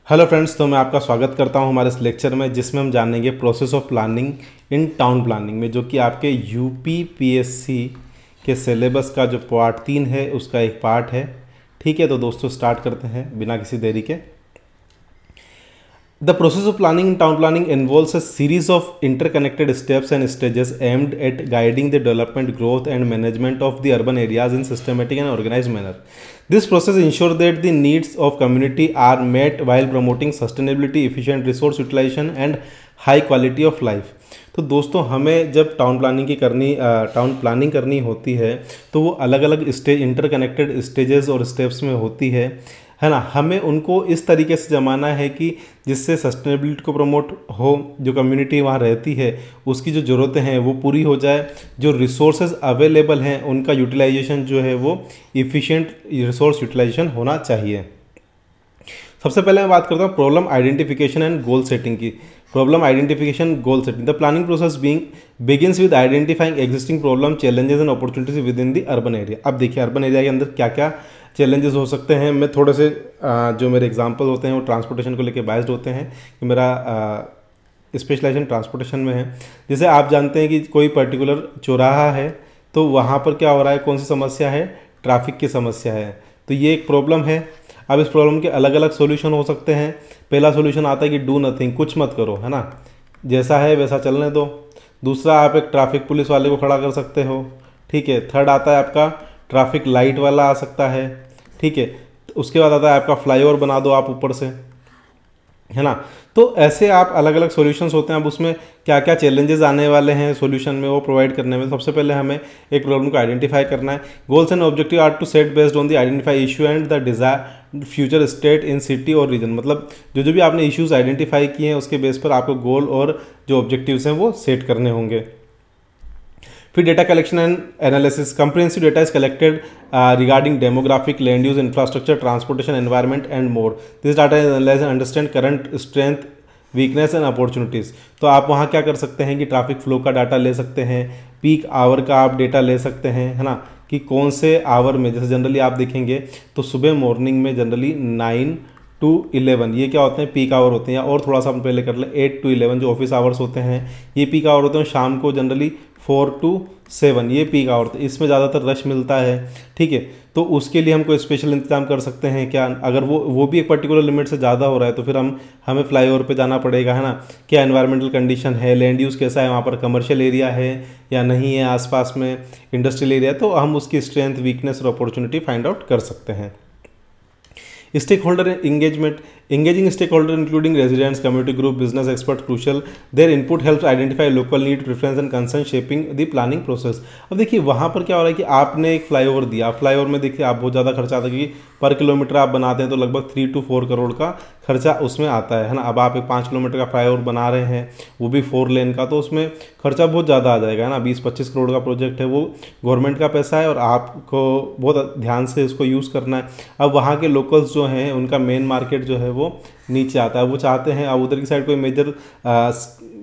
Hello friends, तो मैं आपका स्वागत करता हूं हमारे इस लेक्चर में जिसमें हम जानेंगे process of planning in town planning में, जो कि आपके यूपी पीएससी के सिलेबस का जो पार्ट 3 है उसका एक पार्ट है। ठीक है, तो दोस्तों स्टार्ट करते हैं बिना किसी देरी के। The process of planning in town planning involves a series of interconnected steps and stages aimed at guiding the development, growth, and management of the urban areas in systematic and organized manner. This process ensures that the needs of community are met while promoting sustainability, efficient resource utilization, and high quality of life. तो दोस्तों, हमें जब town planning करनी होती है तो वो अलग अलग स्टेज, इंटरकनेक्टेड स्टेजेस और स्टेप्स में होती है ना। हमें उनको इस तरीके से जमाना है कि जिससे सस्टेनेबिलिटी को प्रमोट हो, जो कम्युनिटी वहाँ रहती है उसकी जो ज़रूरतें हैं वो पूरी हो जाए, जो रिसोर्सेज अवेलेबल हैं उनका यूटिलाइजेशन जो है वो इफ़िशिएंट रिसोर्स यूटिलाइजेशन होना चाहिए। सबसे पहले मैं बात करता हूँ problem identification and goal setting की। Problem identification, goal setting. The planning process begins with identifying existing problem, challenges and opportunities within the urban area. अब देखिए अर्बन एरिया के अंदर क्या क्या चैलेंजेस हो सकते हैं। मैं थोड़े से जो मेरे एग्जांपल होते हैं वो ट्रांसपोर्टेशन को लेकर बेस्ड होते हैं कि मेरा स्पेशलाइजेशन ट्रांसपोर्टेशन में है। जैसे आप जानते हैं कि कोई पर्टिकुलर चौराहा है तो वहाँ पर क्या हो रहा है, कौन सी समस्या है, ट्रैफिक की समस्या है, तो ये एक प्रॉब्लम है। अब इस प्रॉब्लम के अलग अलग सॉल्यूशन हो सकते हैं। पहला सॉल्यूशन आता है कि डू नथिंग, कुछ मत करो, है ना, जैसा है वैसा चलने दो। दूसरा, आप एक ट्रैफिक पुलिस वाले को खड़ा कर सकते हो। ठीक है। थर्ड आता है आपका ट्रैफिक लाइट वाला आ सकता है। ठीक है। उसके बाद आता है आपका फ्लाईओवर बना दो आप ऊपर से, है ना। तो ऐसे आप अलग अलग सॉल्यूशंस होते हैं। अब उसमें क्या क्या चैलेंजेस आने वाले हैं सॉल्यूशन में वो प्रोवाइड करने में, सबसे पहले हमें एक प्रॉब्लम को आइडेंटिफाई करना है। Goals and objective are to set based on the identify issue and the desire future state in city और रीजन। मतलब जो भी आपने इश्यूज आइडेंटिफाई किए हैं उसके बेस पर आपको गोल और जो ऑब्जेक्टिव्स हैं वो सेट करने होंगे। फिर data collection and analysis. Comprehensive data is collected regarding demographic, land use, infrastructure, transportation, environment and more. This data is analyzed and understand current strength, weakness and opportunities. तो आप वहाँ क्या कर सकते हैं कि ट्रैफिक फ्लो का डाटा ले सकते हैं, पीक आवर का आप डेटा ले सकते हैं, है ना, कि कौन से आवर में, जैसे जनरली आप देखेंगे तो सुबह मॉर्निंग में जनरली 9 to 11 ये क्या होते हैं, पीक आवर होते हैं। और थोड़ा सा हम पहले कर ले 8 to 11 जो ऑफिस आवर्स होते हैं ये पीक आवर होते हैं। शाम को जनरली 4 to 7 ये पीक आवर, तो इसमें ज़्यादातर रश मिलता है। ठीक है। तो उसके लिए हम कोई स्पेशल इंतजाम कर सकते हैं क्या, अगर वो भी एक पर्टिकुलर लिमिट से ज़्यादा हो रहा है तो फिर हमें फ्लाईओवर पे जाना पड़ेगा, है ना। क्या एनवायरमेंटल कंडीशन है, लैंड यूज़ कैसा है, वहाँ पर कमर्शियल एरिया है या नहीं है, आसपास में इंडस्ट्रियल एरिया, तो हम उसकी स्ट्रेंथ, वीकनेस और अपॉर्चुनिटी फाइंड आउट कर सकते हैं। Stakeholder engagement. Engaging stakeholder including residents, community group, business experts crucial. Their input helps identify local need, preference and concern shaping the planning process. अब देखिए वहाँ पर क्या हो रहा है कि आपने एक फ्लाईओवर दिया। फ्लाईओवर में देखिए आप बहुत ज़्यादा खर्चा आता है क्योंकि पर किलोमीटर आप बनाते हैं तो लगभग 3 to 4 करोड़ का खर्चा उसमें आता है ना। अब आप एक 5 किलोमीटर का फ्लाईओवर बना रहे हैं वो भी 4 लेन का, तो उसमें खर्चा बहुत ज़्यादा आ जाएगा, है ना। 20-25 करोड़ का प्रोजेक्ट है, वो गवर्नमेंट का पैसा है और आपको बहुत ध्यान से इसको यूज़ करना है। अब वहाँ के लोकल्स जो हैं उनका मेन मार्केट जो है वो नीचे आता है, वो चाहते हैं अब उधर की साइड कोई मेजर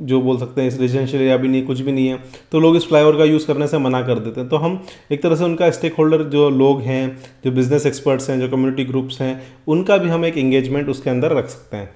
जो बोल सकते हैं रेजिडेंशियल एरिया भी नहीं, कुछ भी नहीं है, तो लोग इस फ्लाईओवर का यूज़ करने से मना कर देते हैं। तो हम एक तरह से उनका स्टेक होल्डर जो लोग हैं, जो बिजनेस एक्सपर्ट्स हैं, जो कम्युनिटी ग्रुप्स हैं, उनका भी हम एक एंगेजमेंट उसके अंदर रख सकते हैं।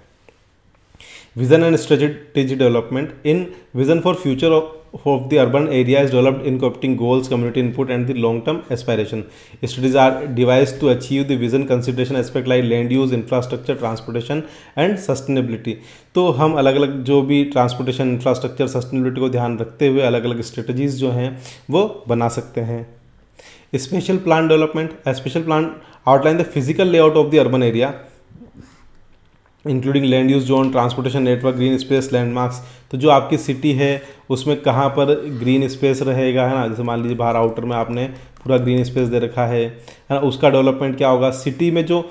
Vision and strategy development. In vision for future of the urban area is developed incorporating goals, community input and the long-term aspiration. Strategies are devised to achieve the vision consideration aspect like land use, infrastructure, transportation and sustainability. तो हम अलग अलग जो भी transportation, infrastructure, sustainability को ध्यान रखते हुए अलग अलग स्ट्रेटजीज जो हैं वो बना सकते हैं। Special plan development. Special plan outline the physical layout of the urban area including land use zone, transportation network, green space, landmarks. तो जो आपकी सिटी है उसमें कहाँ पर ग्रीन स्पेस रहेगा, है ना। जैसे मान लीजिए बाहर आउटर में आपने पूरा ग्रीन स्पेस दे रखा है ना, उसका डेवलपमेंट क्या होगा। सिटी में जो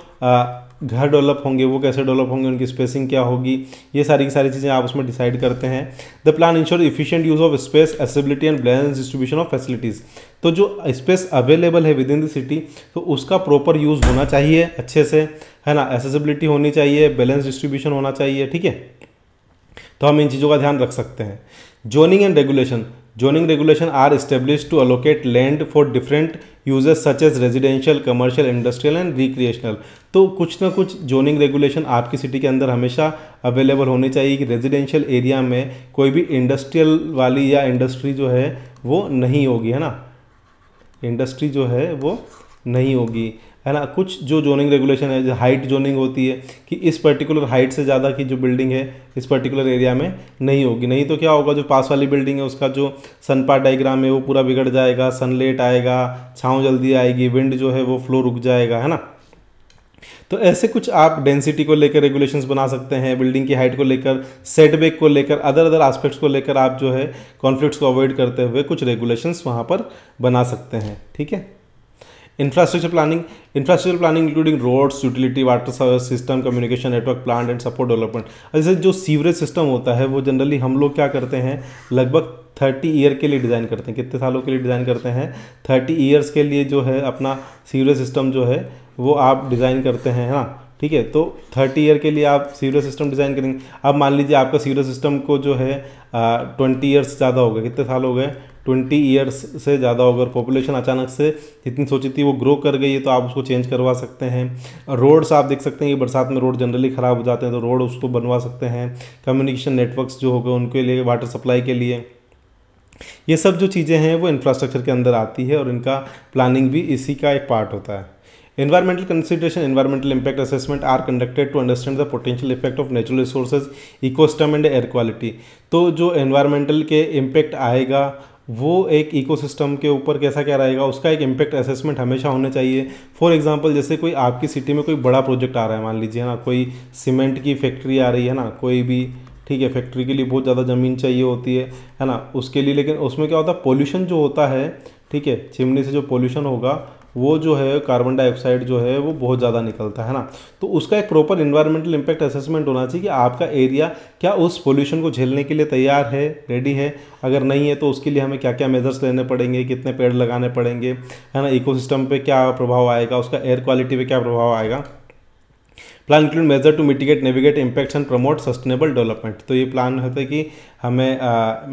घर डेवलप होंगे वो कैसे डेवलप होंगे, उनकी स्पेसिंग क्या होगी, ये सारी की सारी चीज़ें आप उसमें डिसाइड करते हैं। The plan ensure efficient use of space, accessibility and balance distribution of facilities. तो जो स्पेस अवेलेबल है विद इन द सिटी तो उसका प्रॉपर यूज़ होना चाहिए अच्छे से, है ना। एक्सेसिबिलिटी होनी चाहिए, बैलेंस डिस्ट्रीब्यूशन होना चाहिए। ठीक है। तो हम इन चीज़ों का ध्यान रख सकते हैं। Zoning and regulation. Zoning regulation are establish to allocate land for different uses such as residential, commercial, industrial and recreational. तो कुछ ना कुछ जोनिंग रेगुलेशन आपकी सिटी के अंदर हमेशा अवेलेबल होनी चाहिए कि रेजिडेंशियल एरिया में कोई भी इंडस्ट्रियल वाली या इंडस्ट्री जो है वो नहीं होगी, है ना, इंडस्ट्री जो है वो नहीं होगी, है ना। कुछ जो जोनिंग रेगुलेशन है, जो हाइट जोनिंग होती है कि इस पर्टिकुलर हाइट से ज़्यादा की जो बिल्डिंग है इस पर्टिकुलर एरिया में नहीं होगी, नहीं तो क्या होगा, जो पास वाली बिल्डिंग है उसका जो सनपाथ डायग्राम है वो पूरा बिगड़ जाएगा, सनलाइट आएगा, छाँव जल्दी आएगी, विंड जो है वो फ्लो रुक जाएगा, है ना। तो ऐसे कुछ आप डेंसिटी को लेकर रेगुलेशंस बना सकते हैं, बिल्डिंग की हाइट को लेकर, सेटबैक को लेकर, अदर एस्पेक्ट्स को लेकर आप जो है कॉन्फ्लिक्ट्स को अवॉइड करते हुए कुछ रेगुलेशंस वहाँ पर बना सकते हैं, ठीक है। Infrastructure planning including roads, utility, water system, communication network, plant and support development. जैसे जो सीवरेज सिस्टम होता है वो जनरली हम लोग क्या करते हैं, लगभग 30 ईयर के लिए डिज़ाइन करते हैं। कितने सालों के लिए डिज़ाइन करते हैं? 30 ईयर्स के लिए जो है अपना सीवरेज सिस्टम जो है वो आप डिज़ाइन करते हैं, है ना, ठीक है। तो 30 ईयर के लिए आप सीवरेज सिस्टम डिज़ाइन करेंगे। अब मान लीजिए आपका सीवरेज सिस्टम को जो है 20 ईयर्स ज़्यादा हो गए, कितने साल हो गए, 20 ईयर्स से ज़्यादा हो गए, पॉपुलेशन अचानक से जितनी सोची थी वो ग्रो कर गई है, तो आप उसको चेंज करवा सकते हैं। रोड्स आप देख सकते हैं कि बरसात में रोड जनरली ख़राब हो जाते हैं, तो रोड उसको बनवा सकते हैं। कम्युनिकेशन नेटवर्क्स जो हो गए उनके लिए, वाटर सप्लाई के लिए, ये सब जो चीज़ें हैं वो इंफ्रास्ट्रक्चर के अंदर आती है और इनका प्लानिंग भी इसी का एक पार्ट होता है। Environmental consideration, environmental impact assessment are conducted to understand the potential effect of natural resources, ecosystem and air quality। तो जो environmental के impact आएगा वो एक इकोसिस्टम के ऊपर कैसा क्या रहेगा, उसका एक इम्पैक्ट असेसमेंट हमेशा होना चाहिए। फॉर एग्जांपल जैसे कोई आपकी सिटी में कोई बड़ा प्रोजेक्ट आ रहा है, मान लीजिए ना कोई सीमेंट की फैक्ट्री आ रही है ना, कोई भी, ठीक है, फैक्ट्री के लिए बहुत ज़्यादा ज़मीन चाहिए होती है ना, उसके लिए। लेकिन उसमें क्या होता है, पोल्यूशन जो होता है, ठीक है, चिमनी से जो पोल्यूशन होगा वो जो है कार्बन डाइऑक्साइड जो है वो बहुत ज़्यादा निकलता है ना। तो उसका एक प्रॉपर इन्वायरमेंटल इम्पैक्ट असेसमेंट होना चाहिए कि आपका एरिया क्या उस पोल्यूशन को झेलने के लिए तैयार है, रेडी है। अगर नहीं है तो उसके लिए हमें क्या क्या मेजर्स लेने पड़ेंगे, कितने पेड़ लगाने पड़ेंगे, है ना, इकोसिस्टम पे क्या प्रभाव आएगा, उसका एयर क्वालिटी पे क्या प्रभाव आएगा। Plan include major to mitigate, navigate impacts and promote sustainable development. तो ये प्लान होता है कि हमें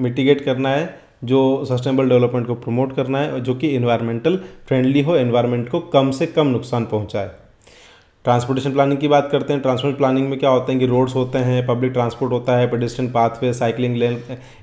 मिटिगेट करना है, जो सस्टेनेबल डेवलपमेंट को प्रमोट करना है, जो कि इन्वायरमेंटल फ्रेंडली हो, एनवायरनमेंट को कम से कम नुकसान पहुंचाए। ट्रांसपोर्टेशन प्लानिंग की बात करते हैं। ट्रांसपोर्ट प्लानिंग में क्या होता है कि रोड्स होते हैं, पब्लिक ट्रांसपोर्ट होता है, pedestrian pathway, cycling lane,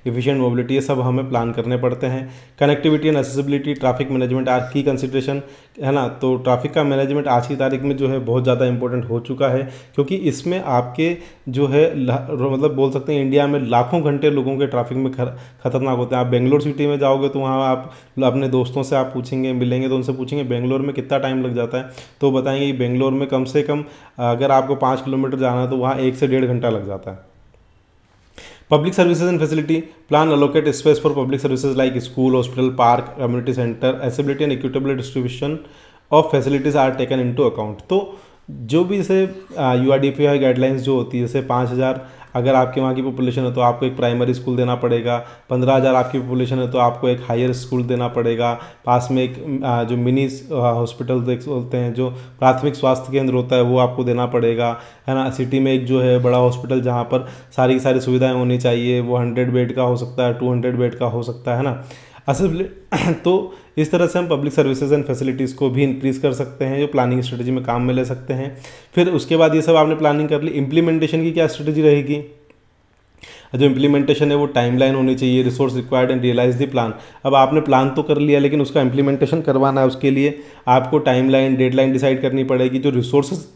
efficient mobility, ये सब हमें प्लान करने पड़ते हैं। Connectivity and accessibility, traffic management are key consideration, है ना। तो ट्रैफिक का मैनेजमेंट आज की तारीख में जो है बहुत ज़्यादा इंपॉर्टेंट हो चुका है, क्योंकि इसमें आपके जो है मतलब बोल सकते हैं इंडिया में लाखों घंटे लोगों के ट्रैफिक में खतरनाक होते हैं। आप बेंगलोर सिटी में जाओगे तो वहाँ आप अपने दोस्तों से आप पूछेंगे, मिलेंगे तो उनसे पूछेंगे बेंगलोर में कितना टाइम लग जाता है, तो बताएंगे कि बेंगलोर में कम से कम अगर आपको 5 किलोमीटर जाना है तो वहाँ 1 से 1.5 घंटा लग जाता है। Public services and facility, plan allocate space for public services like school, hospital, park, community centre, accessibility and equitable distribution of facilities are taken into account. तो जो भी जैसे URDPI गाइडलाइंस जो होती है, जैसे 5000 अगर आपके वहाँ की पॉपुलेशन है तो आपको एक प्राइमरी स्कूल देना पड़ेगा, 15,000 आपकी पॉपुलेशन है तो आपको एक हायर स्कूल देना पड़ेगा, पास में एक जो मिनी हॉस्पिटल देख बोलते हैं, जो प्राथमिक स्वास्थ्य केंद्र होता है वो आपको देना पड़ेगा, है ना। सिटी में एक जो है बड़ा हॉस्पिटल जहाँ पर सारी की सारी सुविधाएं होनी चाहिए, वो 100 बेड का हो सकता है, 200 बेड का हो सकता है ना। तो इस तरह से हम पब्लिक सर्विसेज एंड फैसिलिटीज़ को भी इंक्रीज कर सकते हैं, जो प्लानिंग स्ट्रेटजी में काम में ले सकते हैं। फिर उसके बाद ये सब आपने प्लानिंग कर ली, इम्प्लीमेंटेशन की क्या स्ट्रेटजी रहेगी। जो इम्प्लीमेंटेशन है वो टाइमलाइन होनी चाहिए, resource required and realise the plan. अब आपने प्लान तो कर लिया लेकिन उसका इम्प्लीमेंटेशन करवाना है, उसके लिए आपको टाइमलाइन, डेडलाइन डिसाइड करनी पड़ेगी। जो रिसोर्सेज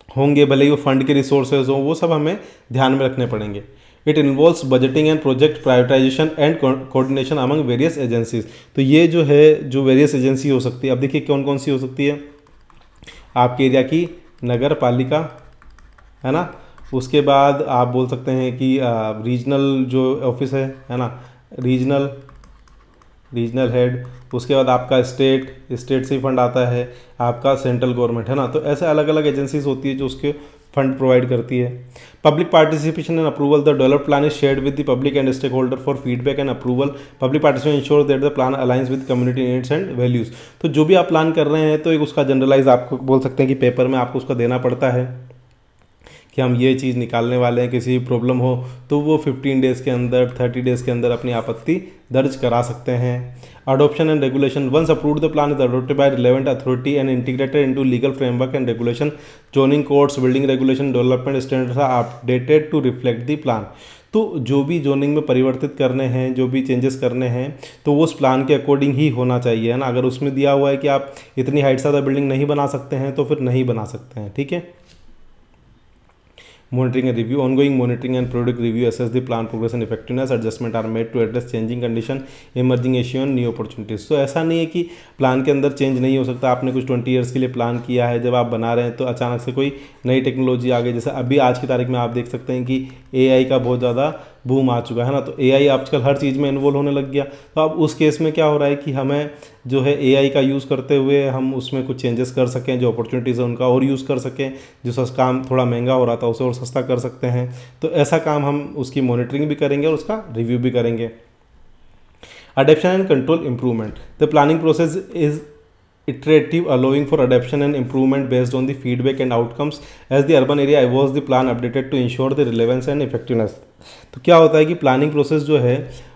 होंगे, भले ही वो फंड के रिसोर्सेज हों, वो सब हमें ध्यान में रखने पड़ेंगे। It involves budgeting and project prioritisation and coordination among various agencies. तो ये जो है जो वेरियस एजेंसी हो सकती है, अब देखिए कौन कौन सी हो सकती है। आपके एरिया की नगर पालिका, है ना। उसके बाद आप बोल सकते हैं कि रीजनल जो ऑफिस है ना, रीजनल हेड। उसके बाद आपका स्टेट से फंड आता है, आपका सेंट्रल गवर्नमेंट, है ना। तो ऐसे अलग अलग एजेंसीज होती है जो उसके फंड प्रोवाइड करती है। Public participation and approval, the develop plan is shared with the public and stakeholder for feedback and approval. Public participation ensure that the plan aligns with community needs and values. तो जो भी आप plan कर रहे हैं तो एक उसका जनरलाइज आपको बोल सकते हैं कि पेपर में आपको उसका देना पड़ता है, कि हम ये चीज़ निकालने वाले हैं, किसी प्रॉब्लम हो तो वो 15 डेज़ के अंदर 30 डेज़ के अंदर अपनी आपत्ति दर्ज करा सकते हैं। Adoption and regulation, once approved the plan is adopted by relevant authority and integrated into legal framework and regulation, zoning codes, building regulation, development standards are updated to reflect the plan. तो जो भी zoning में परिवर्तित करने हैं, जो भी changes करने हैं, तो वो उस प्लान के अकॉर्डिंग ही होना चाहिए, है ना। अगर उसमें दिया हुआ है कि आप इतनी हाइट से ज़्यादा बिल्डिंग नहीं बना सकते हैं तो फिर नहीं बना सकते हैं, ठीक है। Monitoring and review, ongoing monitoring and periodic review assess the plan progress and effectiveness, adjustment are made to address changing condition, emerging issue and new opportunities। तो ऐसा नहीं है कि प्लान के अंदर चेंज नहीं हो सकता। आपने कुछ 20 ईयर्स के लिए प्लान किया है, जब आप बना रहे हैं तो अचानक से कोई नई टेक्नोलॉजी आ गई, जैसे अभी आज की तारीख में आप देख सकते हैं कि AI का बहुत ज़्यादा बूम आ चुका है ना। तो AI आजकल हर चीज़ में इन्वॉल्व होने लग गया। तो अब उस केस में क्या हो रहा है कि हमें जो है AI का यूज़ करते हुए हम उसमें कुछ चेंजेस कर सकें, जो अपॉर्चुनिटीज़ है उनका और यूज़ कर सकें, जो काम थोड़ा महंगा हो रहा था उसे और सस्ता कर सकते हैं। तो ऐसा काम हम उसकी मॉनिटरिंग भी करेंगे और उसका रिव्यू भी करेंगे। Adaptation and control improvement, the planning process is iterative, allowing for adaptation and improvement based on the feedback and outcomes as the urban area evolves, the plan updated to ensure the relevance and effectiveness। तो क्या होता है कि planning process जो है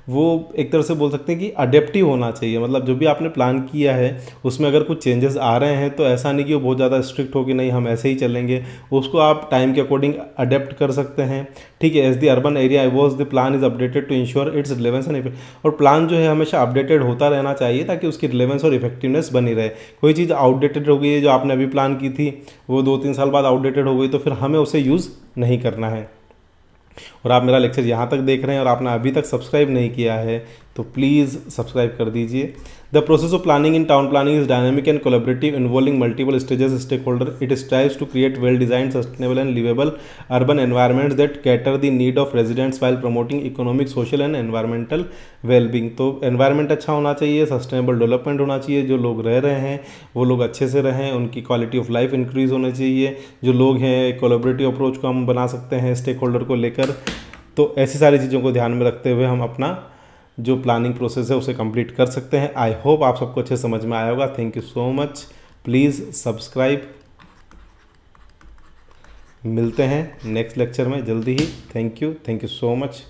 वो एक तरह से बोल सकते हैं कि अडेप्टिव होना चाहिए। मतलब जो भी आपने प्लान किया है उसमें अगर कुछ चेंजेस आ रहे हैं तो ऐसा नहीं कि वो बहुत ज़्यादा स्ट्रिक्ट हो कि नहीं हम ऐसे ही चलेंगे, उसको आप टाइम के अकॉर्डिंग अडेप्ट कर सकते हैं, ठीक है। As the urban area evolves the plan is updated to ensure its relevance and effect. और प्लान जो है हमेशा अपडेटेड होता रहना चाहिए ताकि उसकी रिलेवेंस और इफेक्टिवनेस बनी रहे। कोई चीज़ आउटडेटेड हो गई है जो आपने अभी प्लान की थी, वो 2-3 साल बाद आउटडेटेड हो गई, तो फिर हमें उसे यूज़ नहीं करना है। और आप मेरा लेक्चर यहाँ तक देख रहे हैं और आपने अभी तक सब्सक्राइब नहीं किया है तो प्लीज़ सब्सक्राइब कर दीजिए। The process of planning in town planning is dynamic and collaborative involving multiple stages stakeholder. It strives to create well designed sustainable and liveable urban environments that cater the need of residents while promoting economic, social and environmental wellbeing. तो environment अच्छा होना चाहिए, sustainable development होना चाहिए, जो लोग रह रहे हैं वो लोग अच्छे से रहें, उनकी क्वालिटी ऑफ लाइफ इंक्रीज़ होनी चाहिए, जो लोग हैं कोलैबोरेटिव अप्रोच को हम बना सकते हैं स्टेक होल्डर को लेकर। तो ऐसी सारी चीज़ों को ध्यान में रखते हुए हम अपना जो प्लानिंग प्रोसेस है उसे कंप्लीट कर सकते हैं। आई होप आप सबको अच्छे समझ में आया होगा। Thank you so much, please subscribe. मिलते हैं नेक्स्ट लेक्चर में जल्दी ही। Thank you so much.